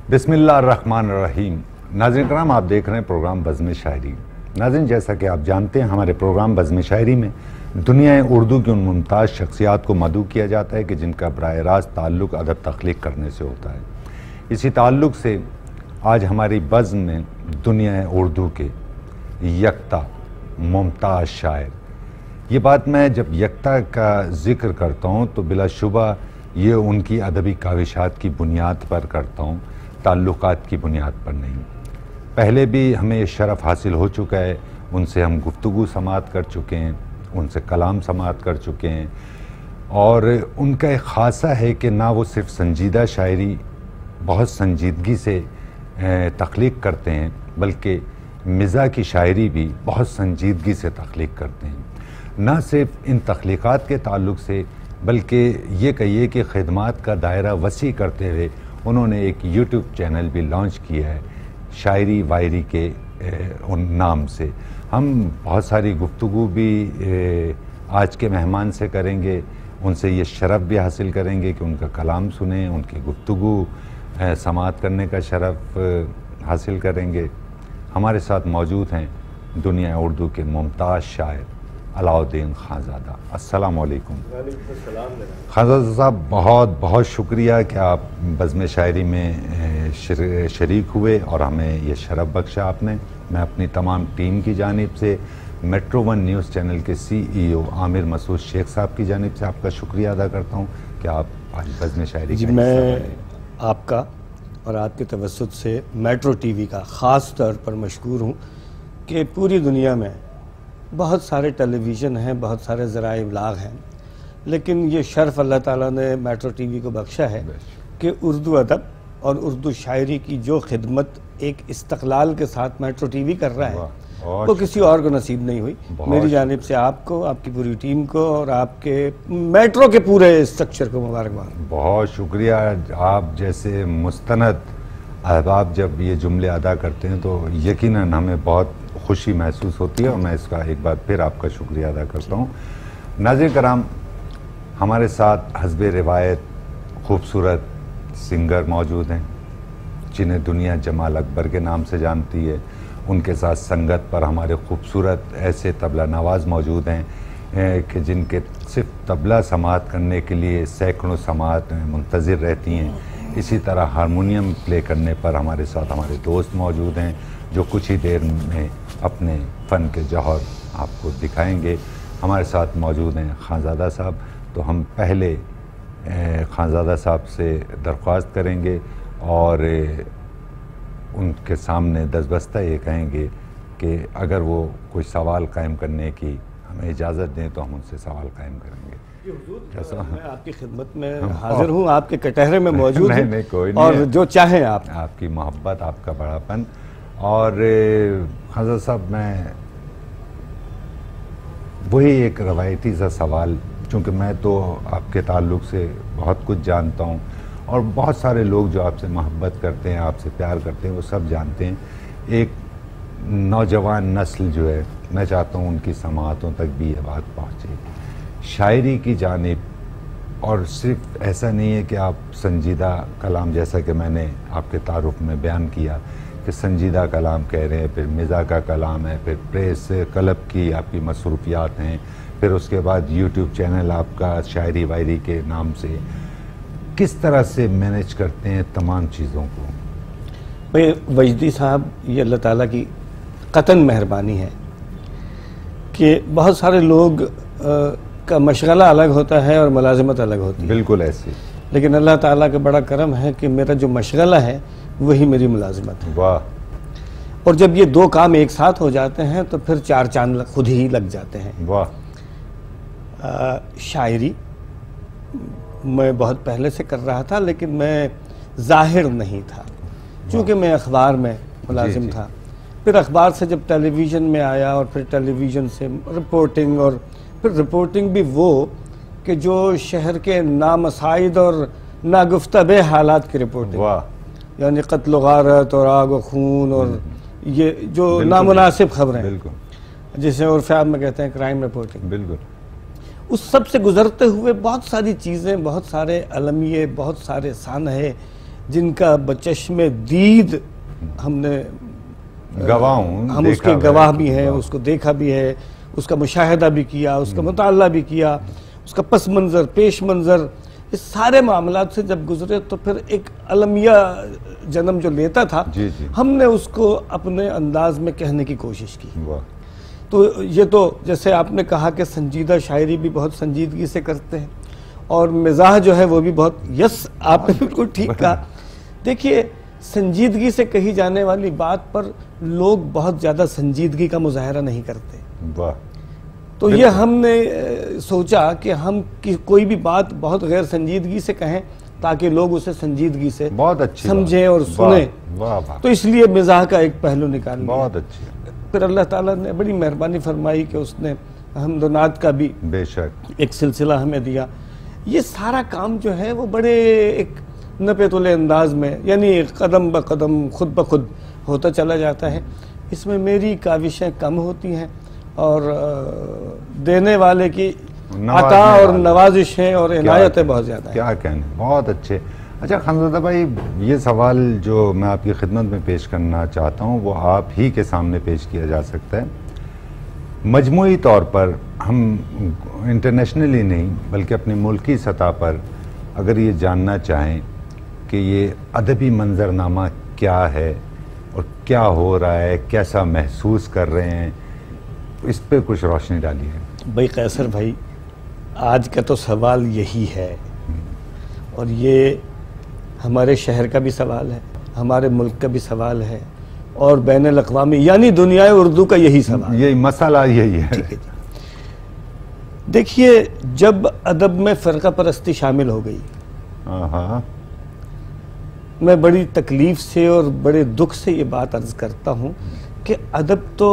बिस्मिल्लाहिर्रहमानिर्रहीम। नाज़रीन कराम, आप देख रहे हैं प्रोग्राम बज़्म शायरी। नाज़रीन, जैसा कि आप जानते हैं, हमारे प्रोग्राम बज़्म शायरी में दुनिया उर्दू की उन मुमताज़ शख्सियात को मदऊ किया जाता है कि जिनका बराह रास्त ताल्लुक़ अदब तख्लीक़ करने से होता है। इसी ताल्लुक़ से आज हमारी बज़्म में दुनिया उर्दू के यकता मुमताज़ शायर, ये बात मैं जब यकता का ज़िक्र करता हूँ तो बिलाशुबा ये उनकी अदबी काविशात की बुनियाद पर करता हूँ, ताल्लुकात की बुनियाद पर नहीं। पहले भी हमें ये शरफ़ हासिल हो चुका है, उनसे हम गुफ्तगू समात कर चुके हैं, उनसे कलाम समात कर चुके हैं। और उनका एक ख़ासा है कि ना वो सिर्फ़ संजीदा शायरी बहुत संजीदगी से तख्लीक़ करते हैं, बल्कि मिज़ा की शायरी भी बहुत संजीदगी से तख्लीक़ करते हैं। ना सिर्फ इन तख्लीक़ात के ताल्लुक़ से, बल्कि ये कहिए कि ख़िदमात का दायरा वसी करते हुए उन्होंने एक यूट्यूब चैनल भी लॉन्च किया है, शायरी वायरी के उन नाम से। हम बहुत सारी गुफ्तगू भी आज के मेहमान से करेंगे, उनसे ये शरफ़ भी हासिल करेंगे कि उनका कलाम सुने, उनकी गुफ्तगू समात करने का शरफ़ हासिल करेंगे। हमारे साथ मौजूद हैं दुनिया उर्दू के मुमताज़ शायर अलाउद्दीन खानज़ादा। अस्सलाम वालेकुम। खानज़ादा साहब, बहुत बहुत शुक्रिया कि आप बज़्म शायरी में शरीक हुए और हमें ये शरफ़ बख्शा आपने। मैं अपनी तमाम टीम की जानिब से, मेट्रो वन न्यूज़ चैनल के CEO आमिर मसूद शेख साहब की जानिब से आपका शुक्रिया अदा करता हूँ कि आप आज बज़्म शायरी जी, मैं आपका और आपके तवस्सुत से मेट्रो TV का ख़ास तौर पर मशकूर हूँ कि पूरी दुनिया में बहुत सारे टेलीविज़न हैं, बहुत सारे ज़राए इब्लाग हैं, लेकिन ये शर्फ़ अल्लाह ताला ने मेट्रो TV को बख्शा है कि उर्दू अदब और उर्दू शायरी की जो खिदमत एक इस्तक़लाल के साथ मेट्रो TV कर रहा है, वो किसी और को नसीब नहीं हुई। मेरी जानिब से आपको, आपकी पूरी टीम को और आपके मेट्रो के पूरे स्ट्रक्चर को मुबारकबाद। बहुत शुक्रिया। आप जैसे मुस्तनद अहबाब जब ये जुमले अदा करते हैं तो यकीनन हमें बहुत खुशी महसूस होती है और मैं इसका एक बार फिर आपका शुक्रिया अदा करता हूँ। नाज़रीन कराम, हमारे साथ हस्बे रिवायत खूबसूरत सिंगर मौजूद हैं जिन्हें दुनिया जमाल अकबर के नाम से जानती है। उनके साथ संगत पर हमारे खूबसूरत ऐसे तबला नवाज़ मौजूद हैं कि जिनके सिर्फ तबला समात करने के लिए सैकड़ों समात मुंतज़िर रहती हैं। इसी तरह हारमोनियम प्ले करने पर हमारे साथ हमारे दोस्त मौजूद हैं जो कुछ ही देर में अपने फ़न के जौहर आपको दिखाएंगे। हमारे साथ मौजूद हैं खानज़ादा साहब। तो हम पहले खानज़ादा साहब से दरख्वास्त करेंगे और उनके सामने दस्तबस्ता ये कहेंगे कि अगर वो कोई सवाल कायम करने की हमें इजाज़त दें तो हम उनसे सवाल कायम करेंगे। कैसा? मैं आपकी खिदमत में हाजिर हूँ, आपके कटहरे में मौजूद हूँ। नहीं, कोई नहीं, और जो चाहें आप। आपकी मोहब्बत, आपका बड़ापन। और खानज़ादा साहब, मैं वही एक रवायती सा सवाल, चूँकि मैं तो आपके ताल्लुक़ से बहुत कुछ जानता हूँ और बहुत सारे लोग जो आपसे मोहब्बत करते हैं, आपसे प्यार करते हैं, वो सब जानते हैं। एक नौजवान नस्ल जो है, मैं चाहता हूँ उनकी समाअतों तक भी ये बात पहुँचे शायरी की जानिब। और सिर्फ ऐसा नहीं है कि आप संजीदा कलाम, जैसा कि मैंने आपके तारुफ में बयान किया कि संजीदा कलाम कह रहे हैं, फिर मिज़ा का कलाम है, फिर प्रेस क्लब की आपकी मसरूफियात हैं, फिर उसके बाद यूट्यूब चैनल आपका शायरी वायरी के नाम से। किस तरह से मैनेज करते हैं तमाम चीज़ों को? भाई वजदी साहब, ये अल्लाह ताला की कतन मेहरबानी है कि बहुत सारे लोग का मशगला अलग होता है और मुलाजिमत अलग होती है। बिल्कुल ऐसे। लेकिन अल्लाह ताला का बड़ा करम है कि मेरा जो मशगला है वही मेरी मुलाजिमत है। वाह। और जब ये दो काम एक साथ हो जाते हैं तो फिर चार चांद खुद ही लग जाते हैं। वाह। शायरी मैं बहुत पहले से कर रहा था, लेकिन मैं जाहिर नहीं था क्योंकि मैं अखबार में मुलाजिम था। फिर अखबार से जब टेलीविज़न में आया और फिर टेलीविज़न से रिपोर्टिंग, और फिर रिपोर्टिंग भी वो कि जो शहर के नामसाइद और नागुफ्तबे हालात की रिपोर्टिंग, यानी कत्ल गारत और आग व खून और ये जो नामुनासिब खबरें, जिसे उर्फ़ में कहते हैं क्राइम रिपोर्टिंग। बिल्कुल। उस सब से गुजरते हुए बहुत सारी चीज़ें, बहुत सारे अलमिये, बहुत सारे सानहे, जिनका बचश्मे दीद हमने गवाह हूं, हम उसके गवाह भी हैं, उसको देखा भी है, उसका मुशाहिदा भी किया, उसका मुताला भी किया, उसका पस मंज़र, पेश मंज़र, इस सारे मामलात से जब गुजरे तो फिर एक अलमिया जन्म जो लेता था, जी जी। हमने उसको अपने अंदाज में कहने की कोशिश की। वाह। तो ये तो जैसे आपने कहा कि संजीदा शायरी भी बहुत संजीदगी से करते हैं और मिजाह जो है वो भी बहुत, यस आपने बिल्कुल ठीक कहा। देखिए, संजीदगी से कही जाने वाली बात पर लोग बहुत ज़्यादा संजीदगी का मुजाहरा नहीं करते। वाह। तो ये हमने सोचा कि हम कोई भी बात बहुत गैर संजीदगी से कहें ताकि लोग उसे संजीदगी से बहुत अच्छी समझें और सुने। वाह वाह। तो इसलिए मिजाह का एक पहलू निकाल लिया। बहुत अच्छी। फिर अल्लाह ताला ने बड़ी मेहरबानी फरमाई कि उसने हम्दुनात का भी बेशक एक सिलसिला हमें दिया। ये सारा काम जो है वो बड़े एक नपे-तुले अंदाज में, यानी कदम ब कदम, खुद ब खुद होता चला जाता है। इसमें मेरी काविशें कम होती हैं और देने वाले की अता और नवाजिशें और इनायतें बहुत ज़्यादा हैं। क्या कहने, बहुत अच्छे। अच्छा खानज़ादा भाई, ये सवाल जो मैं आपकी खिदमत में पेश करना चाहता हूँ वो आप ही के सामने पेश किया जा सकता है। मजमूई तौर पर हम इंटरनेशनली नहीं बल्कि अपनी मुल्की सतह पर अगर ये जानना चाहें कि ये अदबी मंजरनामा क्या है और क्या हो रहा है, कैसा महसूस कर रहे हैं, इस पे कुछ रोशनी डालिए। भाई कैसर भाई, आज का तो सवाल यही है और ये हमारे शहर का भी सवाल है, हमारे मुल्क का भी सवाल है और बैनुल अक़वामी यानी दुनिया उर्दू का यही सवाल, यही मसला यही है। ठीक है जी। देखिए, जब अदब में फ़िरका परस्ती शामिल हो गई, हाँ, मैं बड़ी तकलीफ़ से और बड़े दुख से ये बात अर्ज़ करता हूँ कि अदब तो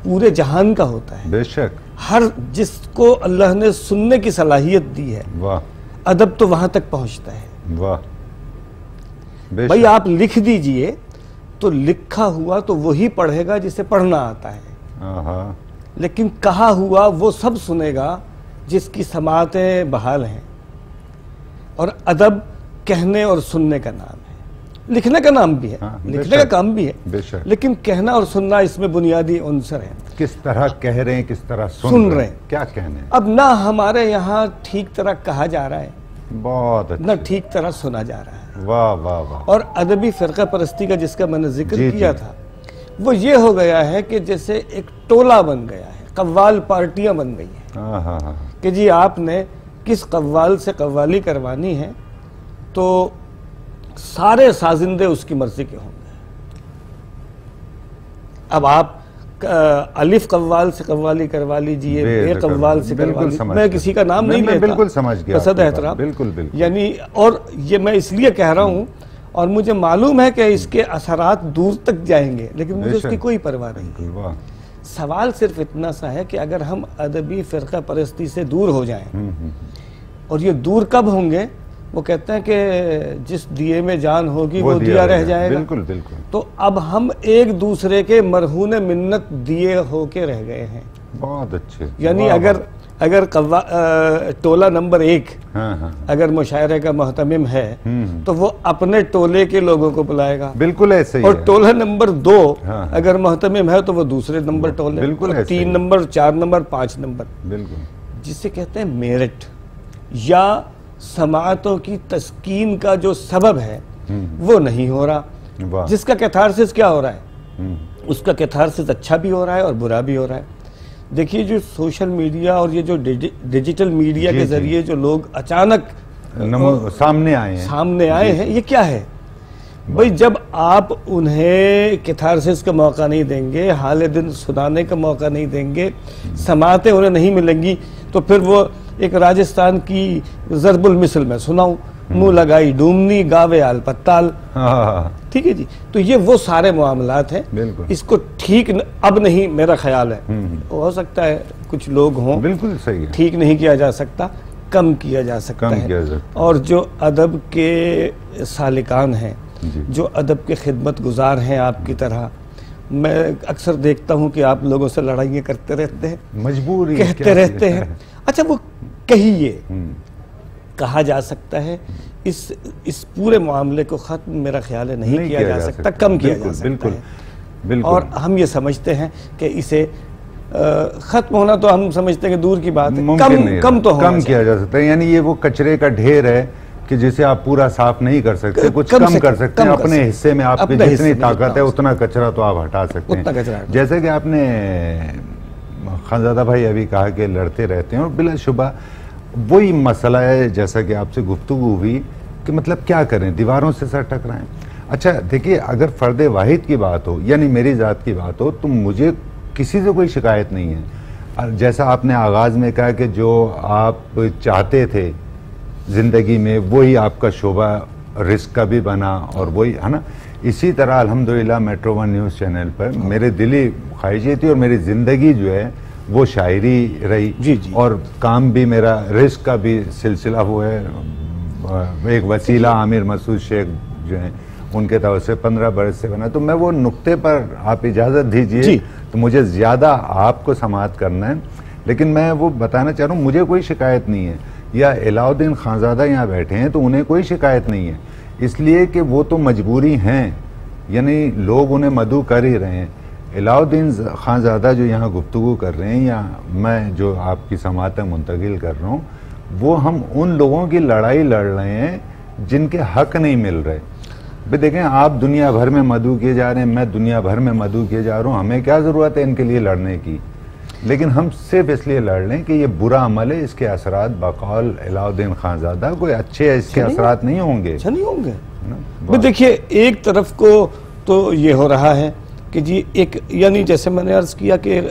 पूरे जहान का होता है। बेशक। हर जिसको अल्लाह ने सुनने की सलाहियत दी है, वाह, अदब तो वहाँ तक पहुँचता है। वाह। भाई आप लिख दीजिए तो लिखा हुआ तो वही पढ़ेगा जिसे पढ़ना आता है, हाँ, लेकिन कहा हुआ वो सब सुनेगा जिसकी समातें बहाल हैं। और अदब कहने और सुनने का नाम है, लिखने का नाम भी है, हाँ, लिखने का काम भी है, बेशक। लेकिन कहना और सुनना इसमें बुनियादी अंसर है। किस तरह कह रहे हैं, किस तरह सुन रहे हैं, क्या कहने हैं। अब ना हमारे यहाँ ठीक तरह कहा जा रहा है, बहुत ना ठीक तरह सुना जा रहा है। वाह वाह वाह। और अदबी फ़िरका परस्ती का जिसका मैंने जिक्र जी, किया जी। था, वो ये हो गया है कि जैसे एक टोला बन गया है, कव्वाल पार्टियां बन गई हैं हाँ हाँ हाँ। कि जी आपने किस कव्वाल से कव्वाली करवानी है तो सारे साजिंदे उसकी मर्जी के होंगे। अब आप अलिफ कव्वाल से कव्वाली करवा लीजिए, बे कव्वाल से करवा लीजिए, मैं किसी का नाम नहीं लेता, बिल्कुल समझ गया, बसद एहतराम, बिल्कुल बिल्कुल। यानी, और ये मैं इसलिए कह रहा हूँ और मुझे मालूम है कि इसके असरात दूर तक जाएंगे, लेकिन मुझे उसकी कोई परवाह नहीं। वाह। सवाल सिर्फ इतना सा है कि अगर हम अदबी फ़िरका परस्ती से दूर हो जाएं, और ये दूर कब होंगे, वो कहते हैं कि जिस दिए में जान होगी वो दिया रह जाएगा। बिल्कुल बिल्कुल। तो अब हम एक दूसरे के मरहून मिन्नत दिए होके रह गए हैं। बहुत अच्छे। यानी अगर टोला नंबर 1 हाँ, अगर मुशायरे का मोहतमिम है तो वो अपने टोले के लोगों को बुलाएगा, बिल्कुल ऐसे ही और है। टोला नंबर 2 हाँ, अगर मोहतमिम है तो वो दूसरे नंबर टोले, बिल्कुल ऐसे 3 ही। नंबर, 4 नंबर, 5 नंबर, बिल्कुल। जिसे कहते हैं मेरिट या समातों की तस्कीन का जो सबब है वो नहीं हो रहा। वाह। जिसका कैथारसिस क्या हो रहा है, उसका कैथारसिस अच्छा भी हो रहा है और बुरा भी हो रहा है। देखिए, जो सोशल मीडिया और ये जो डिजिटल मीडिया के जरिए जो लोग अचानक सामने आए हैं, ये क्या है भाई? जब आप उन्हें कैथारसिस का मौका नहीं देंगे, हाल दिन सुनाने का मौका नहीं देंगे, समातें उन्हें नहीं मिलेंगी, तो फिर वो एक राजस्थान की ज़रबुल मिसल में सुनाऊं, मुंह लगाई डूमनी गावे आल पत्ताल। ठीक है जी। तो ये वो सारे मामलात हैं, इसको ठीक अब नहीं, मेरा ख्याल है, हो सकता है कुछ लोग हों, बिल्कुल सही है, ठीक नहीं किया जा सकता, कम किया जा सकता है। और जो अदब के सालिकान हैं, जो अदब के खिदमत गुजार हैं आपकी तरह, मैं अक्सर देखता हूँ कि आप लोगों से लड़ाइयाँ करते रहते हैं, मजबूरी कहते रहते हैं। अच्छा, वो कहिए, कहा जा सकता है इस पूरे मामले को ख़त्म मेरा ख्याल है नहीं किया जा सकता, कम किया जा सकता है। बिल्कुल। और हम ये समझते हैं कि इसे ख़त्म होना तो हम समझते हैं कि दूर की बात है, कम तो कम किया जा सकता है। यानी ये वो कचरे का ढेर है कि जिसे आप पूरा साफ नहीं कर सकते, कुछ कम कर सकते हैं। अपने हिस्से में आपकी जितनी ताकत है उतना कचरा तो आप हटा सकते हैं। जैसे कि आपने खानज़ादा भाई अभी कहा कि लड़ते रहते हैं, और बिलाशुबा वही मसला है जैसा कि आपसे गुफ्तगू हुई कि मतलब क्या करें, दीवारों से सर टकराएं। अच्छा देखिए, अगर फ़र्द वाहिद की बात हो यानी मेरी ज़ात की बात हो तो मुझे किसी से कोई शिकायत नहीं है। जैसा आपने आगाज़ में कहा कि जो आप चाहते थे ज़िंदगी में वही आपका शोबा रिस्क का भी बना, और वही है ना। इसी तरह अल्हम्दुलिल्लाह मेट्रो वन न्यूज़ चैनल पर मेरे दिली ख्वाहिशें थी और मेरी ज़िंदगी जो है वो शायरी रही। जी। और काम भी मेरा रिस्क का भी सिलसिला हुआ है। एक वसीला आमिर मसूद शेख जो हैं उनके तरफ से 15 बरस से बना। तो मैं वो नुक्ते पर आप इजाज़त दीजिए, तो मुझे ज़्यादा आपको समाअत करना है, लेकिन मैं वो बताना चाह रहा हूँ मुझे कोई शिकायत नहीं है। या अलाउद्दीन खानज़ादा यहाँ बैठे हैं तो उन्हें कोई शिकायत नहीं है, इसलिए कि वो तो मजबूरी हैं, यानी लोग उन्हें मदऊ कर ही रहे हैं। अलाउद्दीन खानज़ादा जो यहाँ गुफ्तगू कर रहे हैं या मैं जो आपकी समाअत तक मुंतकिल कर रहा हूँ, वो हम उन लोगों की लड़ाई लड़ रहे हैं जिनके हक नहीं मिल रहे। भाई देखें, आप दुनिया भर में मदऊ किए जा रहे हैं, मैं दुनिया भर में मदऊ किए जा रहा हूँ, हमें क्या ज़रूरत है इनके लिए लड़ने की। लेकिन हम सिर्फ इसलिए लड़ लें कि ये बुरा अमल है, इसके असरात बकौल अलाउद्दीन खानज़ादा कोई अच्छे इसके असरात नहीं होंगे, अच्छा नहीं होंगे। देखिए, एक तरफ को तो ये हो रहा है कि जी एक यानी जैसे मैंने अर्ज किया कि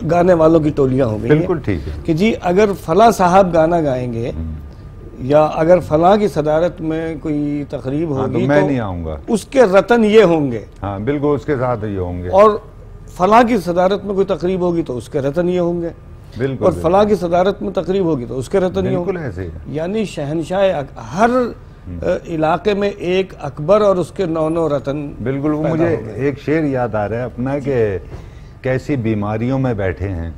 गाने वालों की टोलियां हो गई। बिल्कुल ठीक है कि जी अगर फला साहब गाना गाएंगे या अगर फला की सदारत में कोई तकरीब होगी तो मैं नहीं आऊंगा, उसके रतन ये होंगे। हाँ बिल्कुल, उसके साथ ये होंगे। और फला की सदारत में कोई तकरीब होगी तो उसके रतन ये होंगे। बिल्कुल। और फला की सदारत में तकरीब होगी तो उसके रतन ये होंगे। ऐसे यानी शहनशाह हर इलाके में एक अकबर और उसके 9 रतन। बिल्कुल। वो मुझे एक शेर याद आ रहा है अपना कि कैसी बीमारियों में बैठे हैं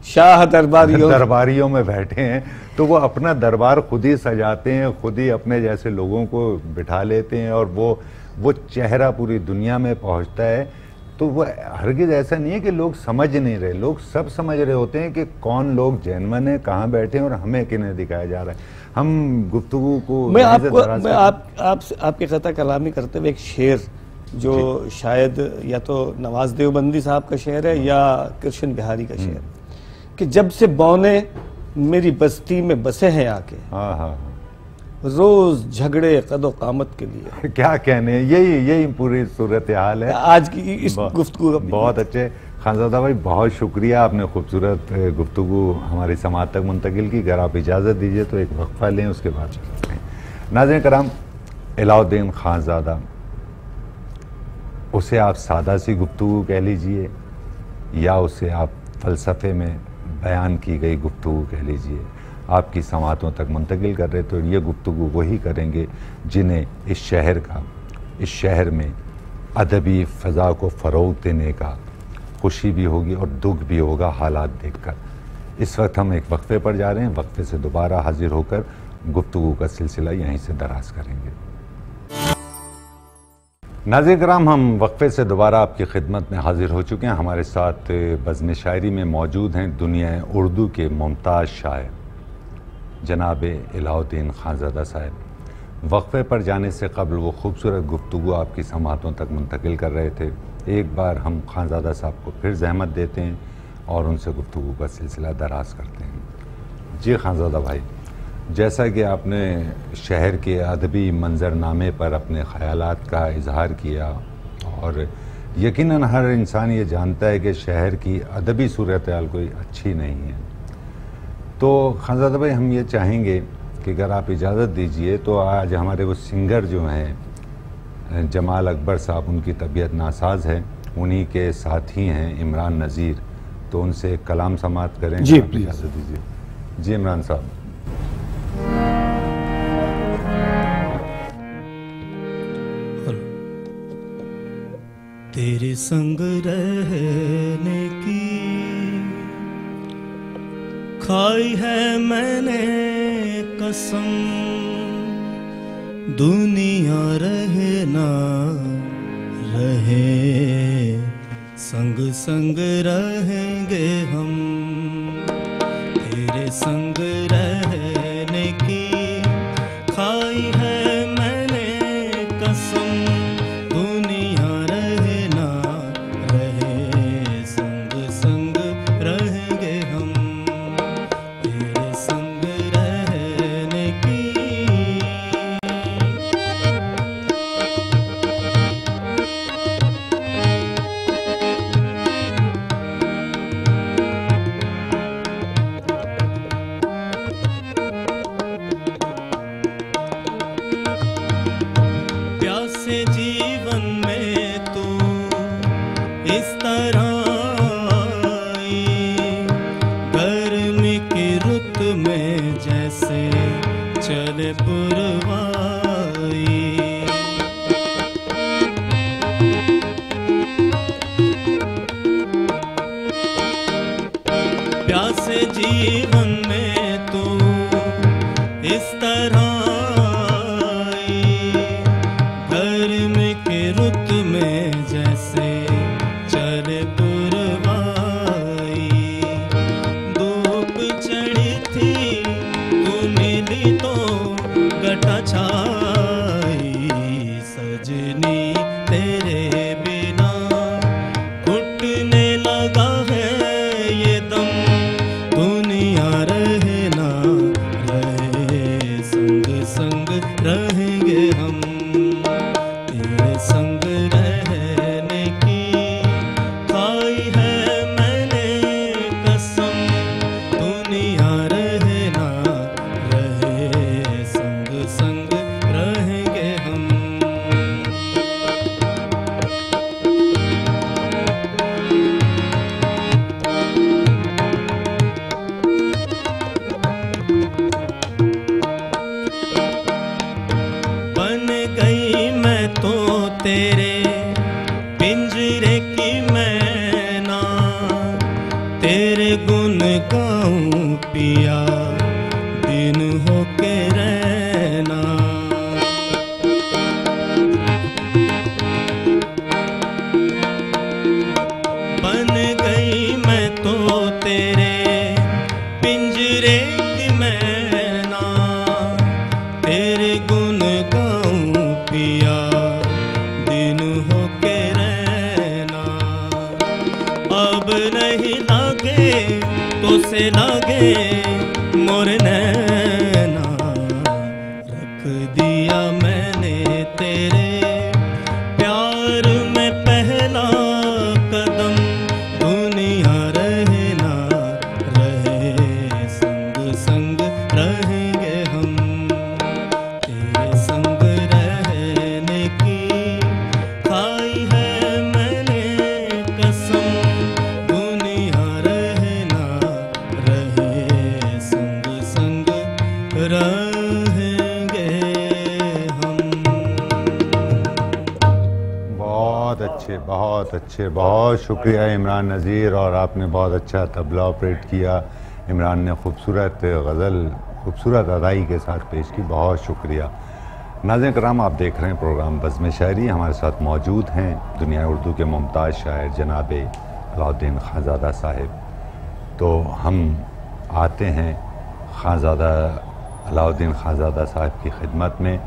शाह दरबारियों में बैठे हैं, तो वो अपना दरबार खुद ही सजाते हैं, खुद ही अपने जैसे लोगों को बिठा लेते हैं, और वो चेहरा पूरी दुनिया में पहुंचता है। तो वो हरगिज़ ऐसा नहीं है कि लोग समझ नहीं रहे, लोग सब समझ रहे होते हैं कि कौन लोग जेन्युइन है, कहाँ बैठे हैं और हमें किन्हें दिखाया जा रहा है। हम गुफ्तगू को मैं आपके ख़ता कलामी करते हुए एक शेर जो शायद या तो नवाज देवबंदी साहब का शेर है या कृष्ण बिहारी का शेर, कि जब से बौने मेरी बस्ती में बसे हैं आके, हाँ रोज झगड़े कदो कामत के लिए। क्या कहने, यही पूरी सूरत हाल है आज की इस गुफ्तगू। बहुत अच्छे खानज़ादा भाई, बहुत शुक्रिया, आपने खूबसूरत गुफ्तगू हमारी समाअत तक मुंतकिल की। अगर आप इजाज़त दीजिए तो एक वक्फ़ा लें, उसके बाद चलते हैं। नाज़रीन कराम, अलाउद्दीन खानज़ादा, उसे आप सादा सी गुफ्तगू कह लीजिए या उसे आप फ़लसफ़े में बयान की गई गुफ्तगू कह लीजिए, आपकी समाअतों तक मुंतकिल कर रहे, तो ये गुफ्तगू वही करेंगे जिन्हें इस शहर में अदबी फ़ज़ा को फ़रोग़ देने का खुशी भी होगी और दुख भी होगा हालात देखकर। इस वक्त हम एक वक्फे पर जा रहे हैं, वक्फे से दोबारा हाजिर होकर गुफ्तगू का सिलसिला यहीं से दराज करेंगे। नाज़रीन कराम, हम वक्फे से दोबारा आपकी खिदमत में हाजिर हो चुके हैं। हमारे साथ बज़्म शायरी में मौजूद हैं दुनिया उर्दू के मुमताज़ शायर जनाब अलाउद्दीन खानज़ादा साहब। वक्फे पर जाने से कबल वो खूबसूरत गुफ्तगू आपकी समाअतों तक मुंतकिल कर रहे थे। एक बार हम खानज़ादा साहब को फिर ज़हमत देते हैं और उनसे गुफ्तगू का सिलसिला दराज करते हैं। जी खानज़ादा भाई, जैसा कि आपने शहर के अदबी मंजरनामे पर अपने ख़यालात का इजहार किया, और यकीनन हर इंसान ये जानता है कि शहर की अदबी सूरत हाल कोई अच्छी नहीं है, तो खानज़ादा भाई हम ये चाहेंगे कि अगर आप इजाज़त दीजिए तो आज हमारे वो सिंगर जो हैं जमाल अकबर साहब, उनकी तबीयत नासाज है, उन्हीं के साथी हैं इमरान नज़ीर, तो उनसे कलाम समाअत करें। जी इजाज़त दीजिए। जी इमरान साहब। तेरे संग रहने की खाई है मैंने कसम दुनिया रहे ना रहे, संग संग रहेंगे हम। तेरे संग रहने की खाई है मैंने कसम, दुनिया रहे ना रहे, संग संग रहेंगे हम। तेरे संग रहने की प्यासे जीवन में तू इस तरह आई, गर्मी की रुत में जैसे चले पुरवाई। प्यासे जीवन में तू इस तरह गर्मी की रुत में जैसे चले पुरवाई। धूप चढ़ी थी तू मिली तो घटा छाई, सजनी तेरे बिना घुटने लगा है ये दम। दुनिया रहे ना रहे, संग संग रहेंगे हम। तेरे संग रहने की खाई है मैंने कसम, दुनिया रहे ना रहे, संग संग रहेंगे हम। बन गई मैं तो तेरे पिंजरे की मैना, तेरे गुन गाऊं पिया दिन होके रहना। बन गई मैं तो तेरे पिंजरे की मैना, तेरे गुन गाऊं पिया दिन होके रहना। अब नहीं लागे तो से लागे मोर नैना, रख दिया मैंने तेरे प्यार में पहला कदम। दुनिया रहे ना रहे, संग संग रहेंगे हम। तेरे संग रहने की खाई है मैंने कसम, दुनिया रहे ना रहे, संग संग रहेंगे हम। बहुत अच्छे, बहुत अच्छे, बहुत शुक्रिया इमरान नज़ीर। और आपने बहुत अच्छा तबला ऑपरेट किया। इमरान ने खूबसूरत गज़ल खूबसूरत अदाई के साथ पेश की, बहुत शुक्रिया। नाज़रीन कराम, आप देख रहे हैं प्रोग्राम बज़्म शायरी। हमारे साथ मौजूद हैं दुनिया उर्दू के मुमताज़ शायर जनाब अलाउद्दीन खानज़ादा साहिब। तो हम आते हैं खानज़ादा अलाउद्दीन खानज़ादा साहिब की खिदमत में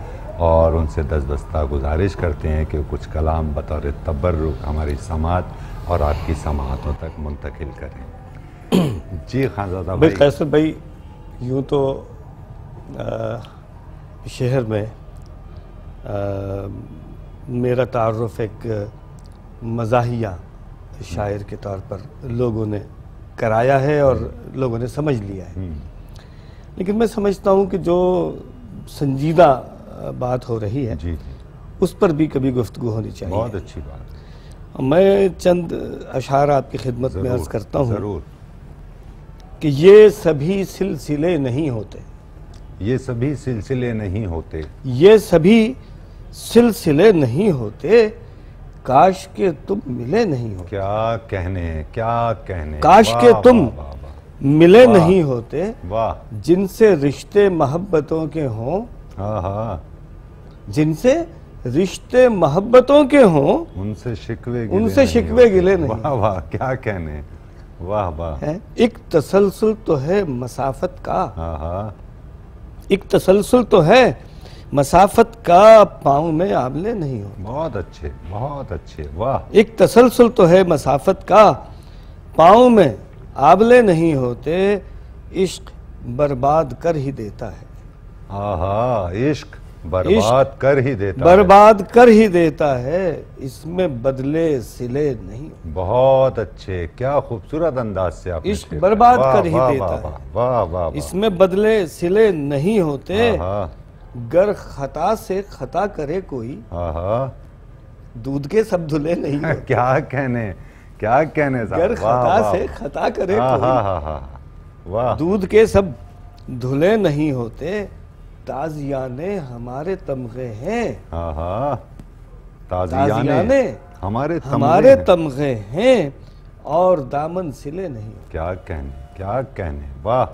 और उनसे दस्तबस्ता गुजारिश करते हैं कि कुछ कलाम बतौर तबर्रुक हमारी समात और आपकी समातों तक मुंतकिल करें। जी खानज़ादा भाई भाई। कैसर भाई, यूँ तो शहर में मेरा तारुफ एक मज़ाहिया शायर के तौर पर लोगों ने कराया है और लोगों ने समझ लिया है। लेकिन मैं समझता हूँ कि जो संजीदा बात हो रही है जी, उस पर भी कभी गुफ्तगू होनी चाहिए। बहुत अच्छी बात। मैं चंद अशार आपकी खिदमत में अर्ज़ करता हूँ ज़रूर। कि ये सभी सिलसिले नहीं होते, ये सभी सिलसिले नहीं होते, ये सभी सिलसिले नहीं होते, काश के तुम मिले नहीं हो। क्या कहने, क्या कहने। काश वाह, के तुम वाह, वाह, वाह। मिले नहीं होते, वाह, जिनसे रिश्ते मोहब्बतों के हों, हाँ हाँ, जिनसे रिश्ते मोहब्बतों के हों, उनसे शिकवे गिले नहीं। वाह वाह, क्या कहने, वाह वाह, है एक तसलसल तो है मसाफत का, हाँ हाँ, एक तसलसल तो है मसाफत का, पाँव में आबले नहीं हो। बहुत अच्छे, बहुत अच्छे, वाह, एक तसलसल तो है मसाफत का, पाँव में आबले नहीं होते, इश्क बर्बाद कर ही देता है। आहा, इश्क बर्बाद कर ही देता बर्बाद कर ही देता है, इसमें बदले सिले नहीं। बहुत अच्छे, क्या खूबसूरत अंदाज से आपने इश्क शेर बर्बाद कहा। कर ही वाह, देता वाह, है। वाह वाह वाह वाह, इसमें बदले सिले नहीं होते, आहा, गर खता से खता करे कोई, आहा, दूध के सब धुले नहीं होते। क्या कहने, क्या कहने साहब, गर वाह, खता वाह, से खता करे हाँ हाँ कोई, हाँ हाँ, वाह, दूध के सब धुले नहीं होते, ताजियाने हमारे तमगे हैं, हाँ हाँ, ताजियाने हमारे हमारे तमगे हैं। तमगे हैं, और दामन सिले नहीं। क्या कहने, क्या कहने, वाह,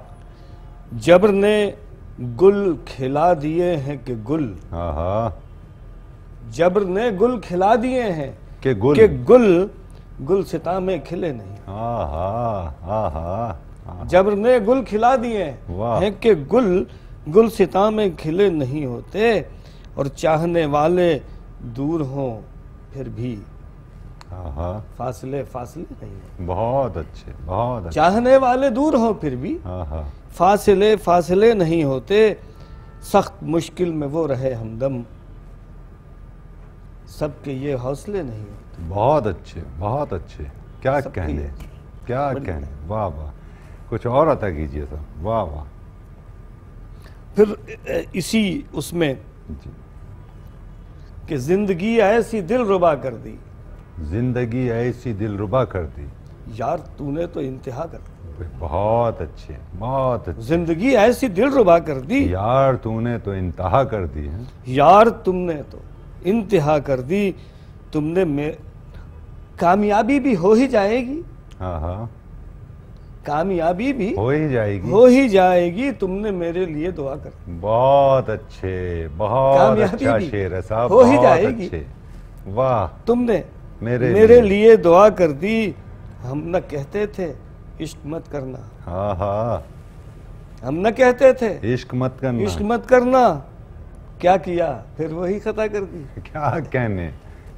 जबर ने गुल खिला दिए हैं कि गुल, हाँ हाँ, जबर ने गुल खिला दिए हैं के गुल, कि गुल सिता में खिले नहीं। हाँ हाँ हाँ हाँ, जबर ने गुल खिला दिए वाह। हैं कि गुल सिता में खिले नहीं होते, और चाहने वाले दूर हों फिर भी हाँ हाँ, फासले नहीं होते। बहुत अच्छे, बहुत अच्छे, चाहने वाले दूर हों फिर भी हाँ हाँ, फासले नहीं होते, सख्त मुश्किल में वो रहे हमदम, सबके ये हौसले नहीं होते। बहुत अच्छे, बहुत अच्छे, क्या सबके कहने, लिए। क्या बढ़िया। कहने, वाह वाह, कुछ और अता कीजिए साहब, वाह वाह, फिर इसी उसमें जी, कि जिंदगी ऐसी दिलरुबा कर दी, जिंदगी ऐसी दिलरुबा कर दी, यार तूने तो इंतहा कर दी। बहुत अच्छे, बहुत अच्छे, जिंदगी ऐसी दिलरुबा कर दी, यार तूने तो इंतहा कर दी है, यार तुमने तो इंतहा कर दी, तुमने में कामयाबी भी हो ही जाएगी, हाँ हाँ, कामयाबी भी हो ही जाएगी, हो ही जाएगी, तुमने मेरे लिए दुआ कर दी। बहुत अच्छे, बहुत कामयाबी अच्छा भी शेर है साहब, हो ही बहुत जाएगी। अच्छे, वाह, तुमने मेरे लिए दुआ कर दी, हम न कहते थे इश्क मत करना, हाँ हाँ, हम न कहते थे इश्क मत करना, इश्क मत करना, क्या किया फिर वही खता कर दी। क्या कहने,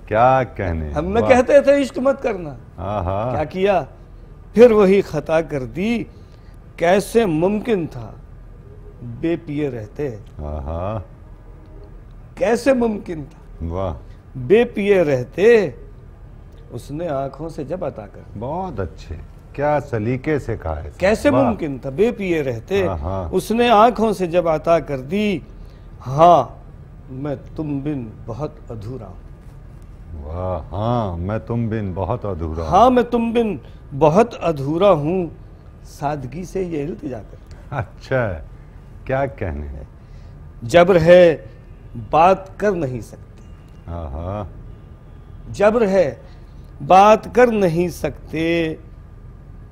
क्या कहने, हम न वाह, कहते थे इश्क मत करना, हाँ हाँ, क्या किया फिर वही खता कर दी, कैसे मुमकिन था बेपिए रहते, हाँ हाँ, कैसे मुमकिन था वाह, बेपिए रहते, उसने आंखों से जब अता कर दी। बहुत अच्छे, क्या सलीके से कहा है, कैसे वाह, मुमकिन था बेपिए रहते, हाँ, हाँ। उसने आंखों से जब अता कर दी, हाँ मैं तुम बिन बहुत अधूरा हूँ, वाह, हाँ मैं तुम बिन बहुत अधूरा हूँ। हाँ मैं तुम बिन बहुत अधूरा हूँ, सादगी से ये इल्तिजा कर। अच्छा, क्या कहने, जबर है बात कर नहीं सकते, हाँ हाँ, जबर है बात कर नहीं सकते,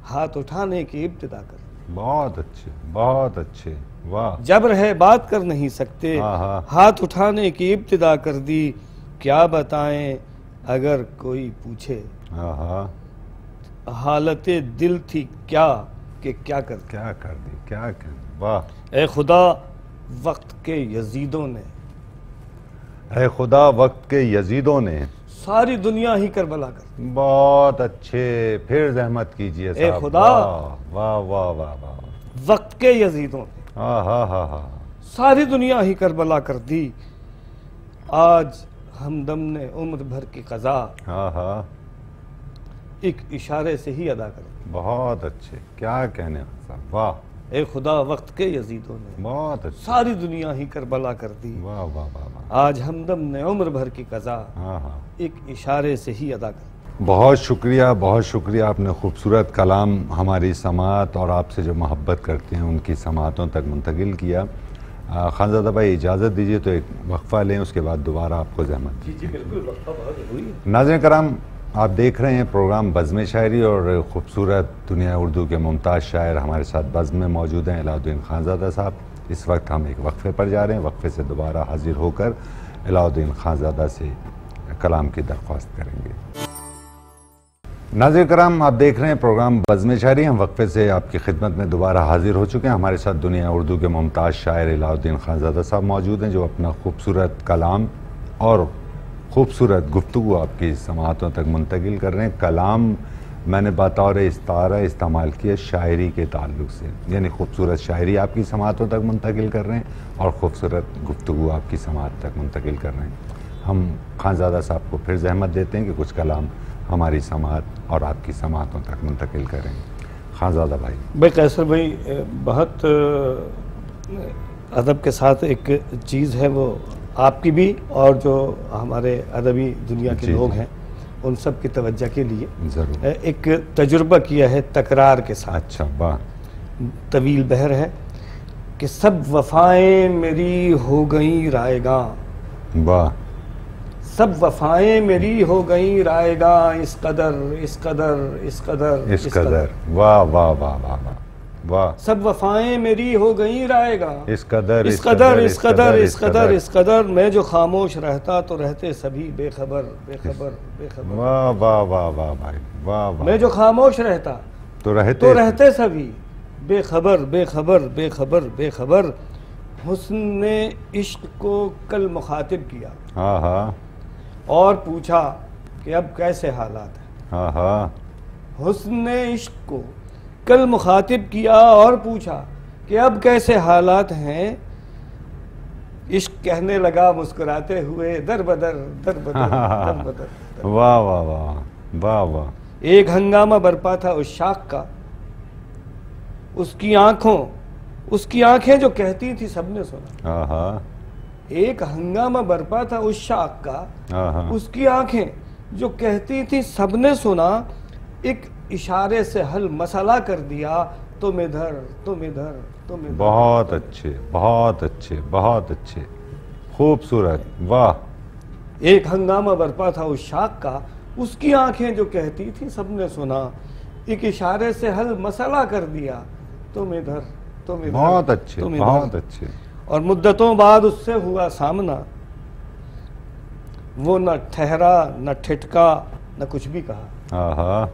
हाथ उठाने की इब्तिदा कर। बहुत अच्छे, बहुत अच्छे, वाह, जबर है बात कर नहीं सकते, हाँ, हाँ। हाथ उठाने की इब्तिदा कर दी, क्या बताएं अगर कोई पूछे, हाँ हाँ, हालत दिल थी क्या कि क्या कर। क्या कर दी, क्या कर दी, वाह, ए खुदा वक्त के यजीदों ने, है खुदा वक्त के यजीदों ने, सारी दुनिया ही करबला कर। बहुत अच्छे, फिर जहमत कीजिए ए साहब, खुदा, वाह वाह वाह वाह, वक्त के यजीदों ने हाँ हाँ हाँ हाँ, सारी दुनिया ही करबला कर दी, आज हमदम ने उम्र भर की कज़ा हाँ हाँ, एक इशारे से ही अदा कर दी। बहुत अच्छे, क्या कहने साहब, वाह, ए खुदा वक्त के यजीदों ने बहुत अच्छे, सारी दुनिया ही करबला कर दी, वाह वाह वाह वाह, आज हमदम ने उम्र भर की कज़ा हाँ हाँ, एक इशारे से ही अदा कर। बहुत शुक्रिया, बहुत शुक्रिया, आपने खूबसूरत कलाम हमारी समात और आपसे जो मोहब्बत करते हैं उनकी समातों तक मुंतकिल किया। खानज़ादा भाई इजाज़त दीजिए तो एक वक्फ़ा लें, उसके बाद दोबारा आपको ज़हमत दी। जी बिल्कुल, वक्फा बहुत ज़रूरी है। नाज़रीन कराम, आप देख रहे हैं प्रोग्राम बज़्म शायरी और ख़ूबसूरत दुनिया उर्दू के मुमताज़ शायर हमारे साथ बज़्म में मौजूद हैं अलाउद्दीन खानज़ादा साहब। इस वक्त हम एक वक्फ़े पर जा रहे हैं, वक्फ़े से दोबारा हाजिर होकर अलाउद्दीन खानज़ादा से कलाम की दरख्वास्त करेंगे। नाज़रीन कराम, आप देख रहे हैं प्रोग्राम बज़्म शायरी। हम वक्फ़े से आपकी खिदमत में दोबारा हाजिर हो चुके हैं। हमारे साथ दुनिया उर्दू के मुमताज़ शायर अलाउद्दीन खानज़ादा साहब मौजूद हैं, जो अपना खूबसूरत कलाम और खूबसूरत गुफ्तगू आपकी समाअतों तक मुंतकिल कर रहे हैं। कलाम मैंने बतौर इस्तारा इस्तेमाल किया शायरी के ताल्लुक़ से, यानी खूबसूरत शायरी आपकी समाअतों तक मुंतकिल कर रहे हैं और ख़ूबसूरत गुफ्तगू आपकी समाअत तक मुंतकिल कर रहे हैं। हम खानज़ादा साहब को फिर ज़हमत देते हैं कि कुछ कलाम हमारी समाअत और आपकी समाअतों तक मुंतकिल करें। खानज़ादा भाई। भाई कैसर भाई, बहुत अदब के साथ एक चीज़ है, वो आपकी भी और जो हमारे अदबी दुनिया के लोग हैं उन सब की तवज्जो के लिए ज़रूर एक तजुर्बा किया है तकरार के साथ। अच्छा, वाह। तवील बहर है कि सब वफ़ाएं मेरी हो गई रायगा, वाह। सब वफ़ाएं मेरी हो गई रायगा, इस कदर इस कदर इस कदर इस कदर, वाह वाह वाह वाह वाह वाह। सब वफ़ाएं मेरी हो गई रायगा, इस कदर इस कदर इस कदर इस कदर इस कदर, मैं जो खामोश रहता तो रहते सभी बेखबर बेखबर बेखबर। वाह वाह वाह वाह भाई, वाह वाह। मैं जो खामोश रहता तो रहते सभी बेखबर बेखबर बेखबर बेखबर। हुस्न ने इश्क को कल मुखातिब किया, हाँ हाँ, और पूछा कि अब कैसे हालात हैं। हाँ हाँ। हुस्न ने इश्क को कल मुखातिब किया और पूछा कि अब कैसे हालात हैं। इश्क कहने लगा मुस्कुराते हुए दर बदर दर बदर दर बदर। वाह वाह वाह वाह वाह। एक हंगामा बरपा था उस शाख का, उसकी आंखें जो कहती थी सबने सुना। हाँ हाँ। एक हंगामा बरपा था उस शाख का, हाँ हाँ। उसकी आंखें जो कहती थी सबने सुना। एक इशारे से हल मसला कर दिया, तुम इधर तुम इधर तुम इधर। बहुत अच्छे बहुत अच्छे बहुत अच्छे, खूबसूरत, वाह। एक हंगामा बरपा था उस शाख का, उसकी आंखें जो कहती थी सबने सुना। एक इशारे से हल मसला कर दिया, तुम इधर तुम इधर। बहुत अच्छे तुम इधर। बहुत अच्छे। और मुद्दतों बाद उससे हुआ सामना, वो न ठहरा न ठिठका न कुछ भी कहा। हाँ हाँ।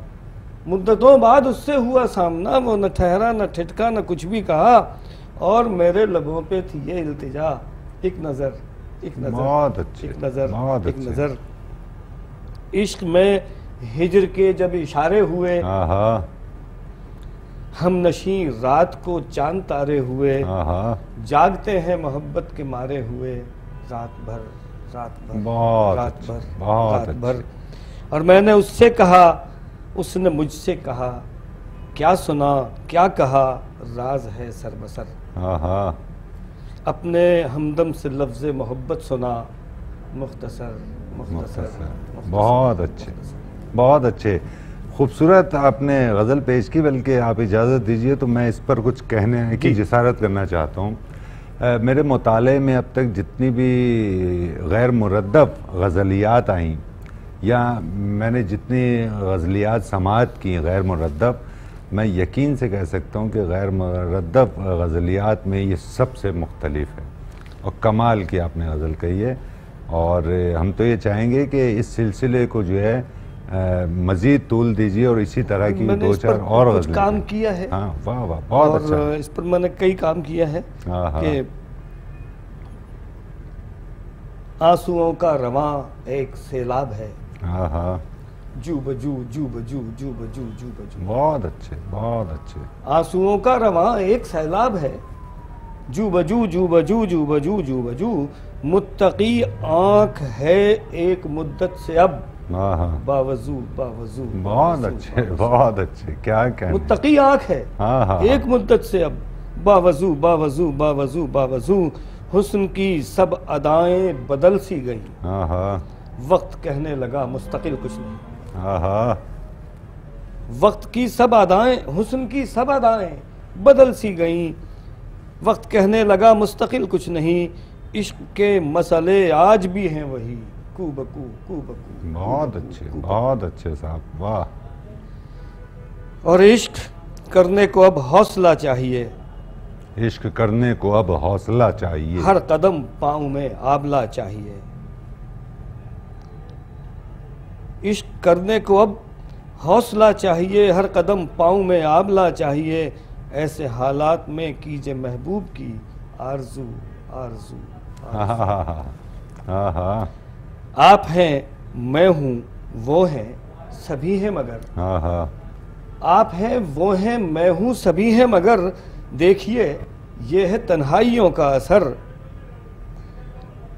मुद्दतों बाद उससे हुआ सामना, वो न ठहरा न ठिठका न कुछ भी कहा। और मेरे लबों पे थी ये इल्तिजा, एक नजर एक नजर। बहुत अच्छे, एक नजर बहुत एक अच्छे। नजर। इश्क में हिजर के जब इशारे हुए, हाँ हाँ। हम नशी रात को चांद तारे हुए। हाँ हाँ। जागते हैं मोहब्बत के मारे हुए, रात भर रात भर बहुत रात अच्छे, भर बहुत रात भर। और मैंने उससे कहा, उसने मुझसे कहा, क्या सुना क्या कहा, राज है सरबसर। हाँ हाँ। अपने हमदम से लफ्ज़ मोहब्बत सुना, मुख्तसर मुख्तसर मुख्तसर। बहुत अच्छे बहुत अच्छे, खूबसूरत आपने गज़ल पेश की। बल्कि आप इजाज़त दीजिए तो मैं इस पर कुछ कहने की जिसारत करना चाहता हूँ। मेरे मुताले में अब तक जितनी भी गैर मुरद्दब गज़लियात आईं, या मैंने जितनी गज़लियात समाअत की गैर मुरद्दब, मैं यकीन से कह सकता हूँ कि गैर मुरद्दब गज़लियात में ये सबसे मुख्तलिफ है। और कमाल की आपने गज़ल कही है। और हम तो ये चाहेंगे कि इस सिलसिले को जो है मज़ीद तूल दीजिए और इसी तरह की दो चार और कुछ काम किया है। हाँ, वाह वाह, बहुत अच्छा। इस पर मैंने कई काम किया है कि आंसुओं का रवां एक सैलाब है, हाँ हाँ, जू बजू जू बजू जू बजू जू बजू। बहुत अच्छे बहुत अच्छे। आंसुओं का रवां एक सैलाब है, जू बजू जू बजू जू बजू जू बजू। मुत्तकी आंख है एक मुद्दत से अब, हाँ हाँ, बावजू बावजू। बहुत अच्छे बहुत अच्छे, क्या कहने। मुत्तकी आंख है हाँ हाँ, एक मुद्दत से अब, बावजू बावजू बावजू बावजू। हुस्न की सब अदाएं बदल सी गईं, हाँ हाँ, वक्त कहने लगा मुस्तकिल कुछ नहीं। हाँ हाँ, वक्त की सब अदाएं, हुस्न की सब अदाएं बदल सी गईं, वक्त कहने लगा मुस्तकिल कुछ नहीं। इश्क के मसले आज भी हैं वही, कूबकू कूबकू। बहुत अच्छे साहब, वाह। और इश्क करने को अब हौसला चाहिए, इश्क करने को अब हौसला चाहिए, हर कदम पाँव में आबला चाहिए। इश्क करने को अब हौसला चाहिए, हर कदम पाँव में आबला चाहिए। ऐसे हालात में कीजिए महबूब की आरज़ू आरज़ू। आप हैं मैं हूँ वो हैं सभी हैं मगर, आप हैं वो हैं मैं हूँ सभी हैं मगर, देखिए ये है तन्हाइयों का असर।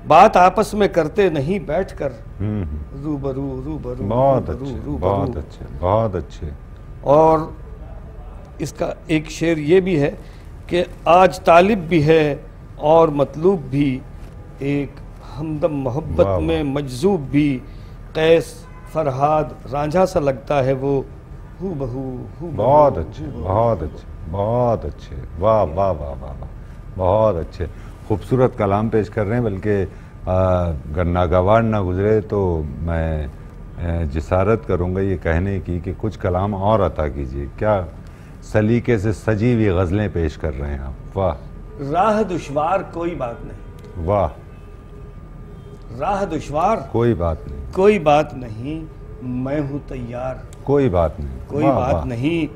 बात आपस में करते नहीं बैठकर, रूबरू रूबरू। बहुत अच्छे, बहुत अच्छे, बहुत अच्छे। और इसका एक शेर ये भी है कि आज तालिब भी है और मतलूब भी, एक हमदम मोहब्बत में मजजूब भी। कैस फरहाद रांझा सा लगता है वो, हू बहू हू। बहुत अच्छे, बहुत अच्छे, बहुत अच्छे, वाह वाह वाह वाह वाह, बहुत अच्छे। खूबसूरत कलाम पेश कर रहे हैं, बल्कि अगर नागवार ना गुजरे तो मैं जिसारत करूँगा ये कहने की कि कुछ कलाम और अता कीजिए। क्या सलीके से सजी हुई गज़लें पेश कर रहे हैं आप, वाह। राह दुश्वार कोई बात नहीं, वाह। राह दुश्वार कोई बात नहीं, कोई बात नहीं, मैं हूँ तैयार कोई बात नहीं, कोई वाह, बात वाह। नहीं।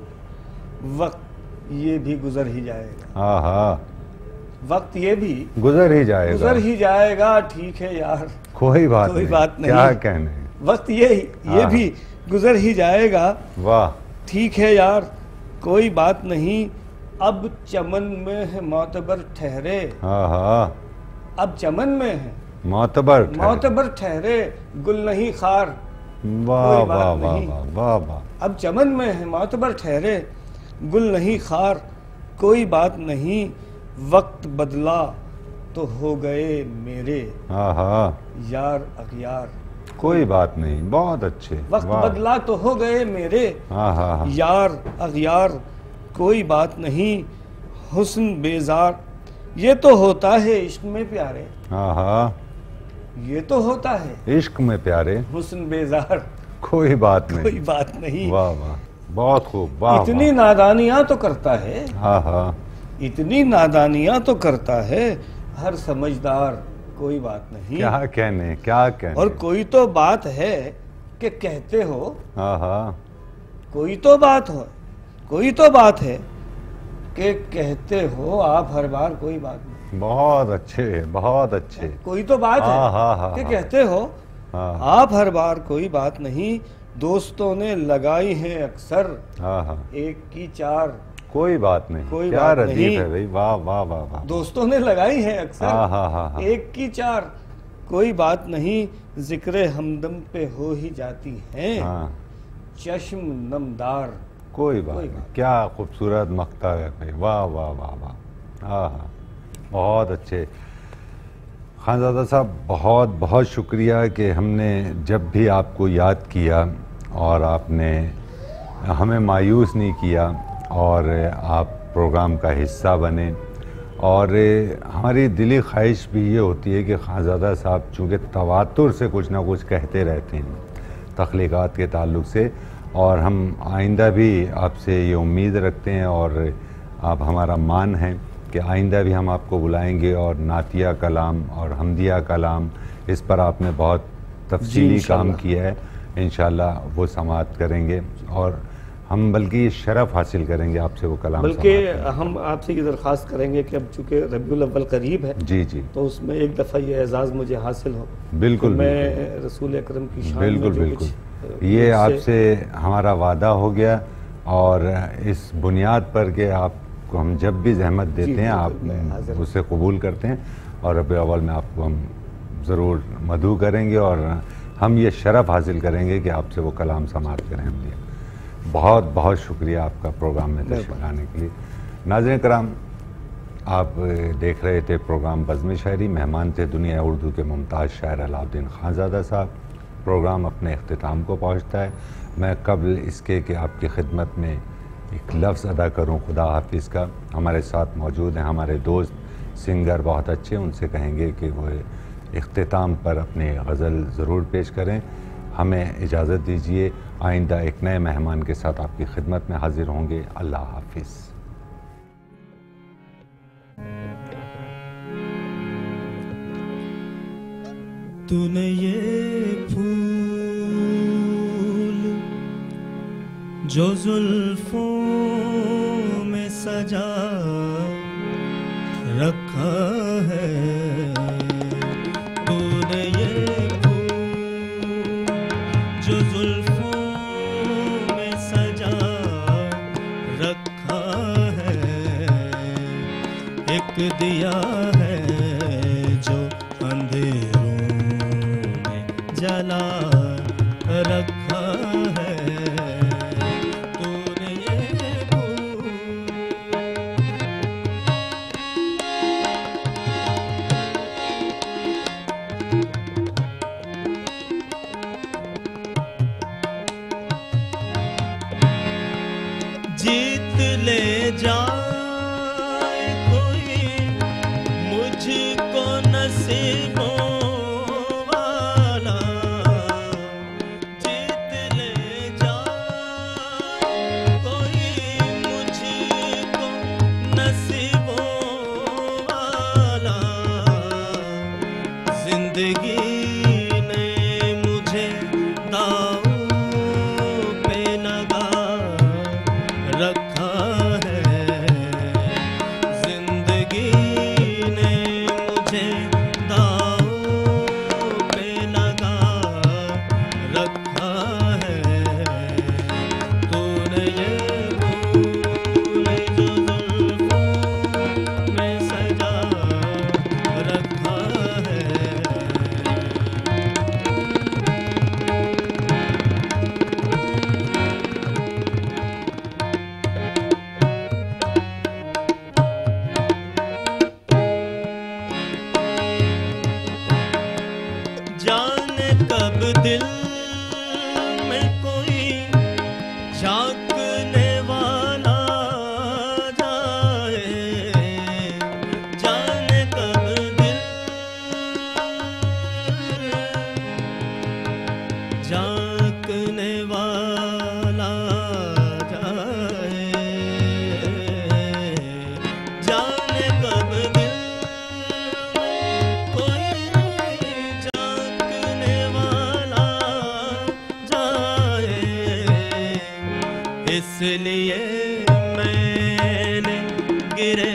वक्त ये भी गुजर ही जाएगा, हाँ हाँ, वक्त ये भी गुजर ही जाएगा, गुजर ही जाएगा। ठीक है यार, कोई बात कोई नहीं, बात नहीं। क्या कहने। वक्त ये भी गुजर ही जाएगा। वाह। ठीक है यार, कोई बात नहीं। अब चमन में है मोतबर ठहरे, हाँ हाँ, अब चमन में है मोतबर ठहरे। मोतबर ठहरे, गुल नहीं खार। वाह कोई बात वाह वाह नहीं। वाह वाह वाह। अब चमन में है मोतबर ठहरे, गुल नहीं खार। कोई बात नहीं, वक्त बदला तो हो गए मेरे हाँ हाँ, यार अगयार। कोई बात नहीं, बहुत अच्छे। वक्त वाह। बदला तो हो गए मेरे हाँ हाँ हाँ, यार अगयार। कोई बात नहीं, हुस्न बेजार। ये तो होता है इश्क में प्यारे, हाँ हाँ, ये तो होता है इश्क में प्यारे। हुस्न बेजार। कोई बात नहीं, कोई बात नहीं। वाह वाह, बहुत खूब, वाह। इतनी नादानियां तो करता है, हाँ हाँ, इतनी नादानियां तो करता है हर समझदार। कोई बात नहीं। क्या कहने, क्या कहने। और कोई तो बात है कि कहते हो, हाँ हाँ, कोई तो बात हो, कोई तो बात है कि कहते हो आप हर बार। कोई बात नहीं, बहुत अच्छे, बहुत अच्छे। कोई तो बात हाँ, हाँ, हाँ, है कि हाँ। कहते हो हाँ आप हर बार। कोई बात नहीं, दोस्तों ने लगाई हैं अक्सर हाँ हाँ, एक की चार। कोई बात नहीं। कोई क्या बात रदीफ नहीं। है भाई, वाह वाह वाह वाह। दोस्तों ने लगाई हैं अक्सर हाँ हाँ हाँ हाँ, एक की चार। कोई बात नहीं, जिक्र हमदम पे हो ही जाती हैं हाँ, चश्म नमदार। कोई बात कोई नहीं। बात। क्या खूबसूरत मख्ता है भाई, वाह वाह वाह वाह। हाँ हाँ, बहुत अच्छे। खानज़ादा साहब, बहुत बहुत शुक्रिया कि हमने जब भी आपको याद किया और आपने हमें मायूस नहीं किया और आप प्रोग्राम का हिस्सा बने। और हमारी दिली ख्वाहिश भी ये होती है कि खानज़ादा साहब चूँकि तवातुर से कुछ ना कुछ कहते रहते हैं तख्लीक़ात के ताल्लुक़ से, और हम आइंदा भी आपसे ये उम्मीद रखते हैं और आप हमारा मान हैं कि आइंदा भी हम आपको बुलाएंगे और नातिया कलाम और हमदिया कलाम, इस पर आपने बहुत तफसीली काम किया है। इंशाल्लाह वो समाअत करेंगे और हम बल्कि शरफ़ हासिल करेंगे आपसे वो कलाम। बल्कि हम आपसे ये दरख्वास्त करेंगे कि अब चूँकि रबीउल अव्वल करीब है, जी जी, तो उसमें एक दफ़ा ये एजाज़ मुझे हासिल हो। बिल्कुल मैं रसूल अकरम की शान में बिल्कुल जो बिल्कुल, कुछ, ये आपसे हमारा वादा हो गया और इस बुनियाद पर कि आपको हम जब भी जहमत देते हैं आप उससे कबूल करते हैं और रबीउल अव्वल में आपको हम ज़रूर मदऊ करेंगे और हम ये शरफ़ हासिल करेंगे कि आपसे वो कलाम समाअत करें हम लिए। बहुत बहुत शुक्रिया आपका प्रोग्राम में तशरीफ़ लाने के लिए। नाज़रीन कराम, आप देख रहे थे प्रोग्राम बज़्म शायरी। मेहमान थे दुनिया उर्दू के मुमताज़ शायर अलाउद्दीन खानज़ादा साहब। प्रोग्राम अपने अख्तिताम को पहुँचता है। मैं कबल इसके कि आपकी खिदमत में एक लफ्ज़ अदा करूँ खुदा हाफिज़ का, हमारे साथ मौजूद हैं हमारे दोस्त सिंगर बहुत अच्छे, उनसे कहेंगे कि वो इख्तिताम पर अपनी गज़ल ज़रूर पेश करें। हमें इजाज़त दीजिए, आइंदा एक नए मेहमान के साथ आपकी खिदमत में हाजिर होंगे। अल्लाह हाफिज़। तूने ये फूल जो जुल्फों में सजा रखा है, तूने ये फूल जो जुल्फों में सजा रखा है, एक दिया है जो अंधेरों में जला रखा है, तूने ये फूल। जीत ले जाए कोई मुझको नसीबों वाला, जीत ले जाए कोई मुझको नसीबों वाला, जिंदगी ने मुझे दांव पे लगा रखा है, जिंदगी ने मुझे दांव पे लगा रखा है, तूने ये फूल जो जुल्फों में सजा रखा है। जाने कब दिल में कोई झांकने वाला जाए, जाने कब दिल झांकने वाला जाए, जाने कब दिल कोई झांकने वाला जाए, इसलिए मैंने गिरे